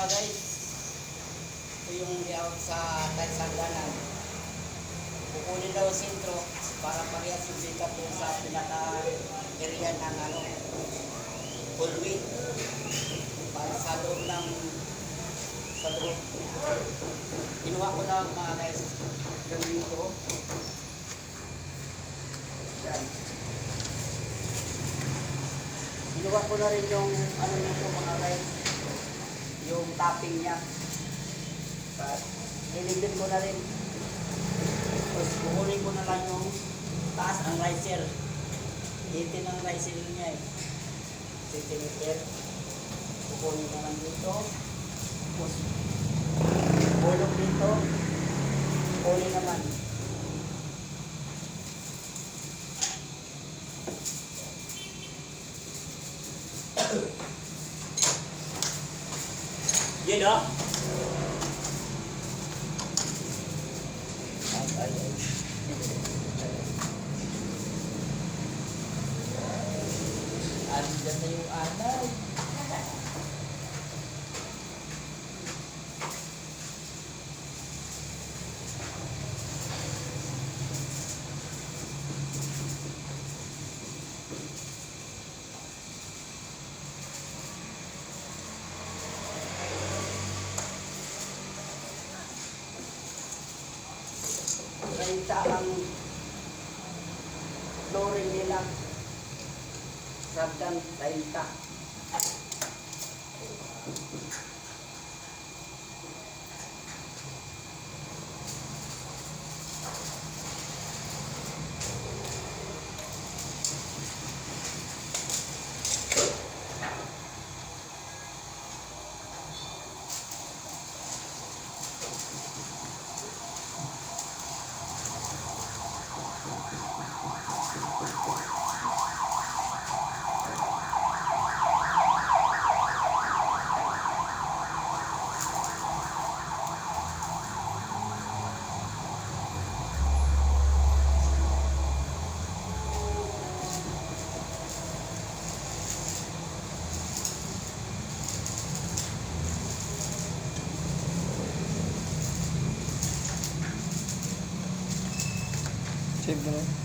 mga guys. Ito yung layout sa Tagsangganan. Kukunin daw sentro para parehas yung data po sa pinaka-area ng full width. Para sa loob ng sa loob. Kinuha ko lang mga guys. Gawin ito. Yan. Kinuha ko na rin yung ano nito mga guys. Yung topping niya. Nilibin ko na rin. Tapos kukunin ko na lang yung taas ang riser. 18 ang riser niya eh. 20 meter. Kukunin ko lang dito. Tapos ulog dito. Uli naman. Yan o. Andiyan na yung anay. Ganita ang flooring nila. Sabdan 30. Save na lang.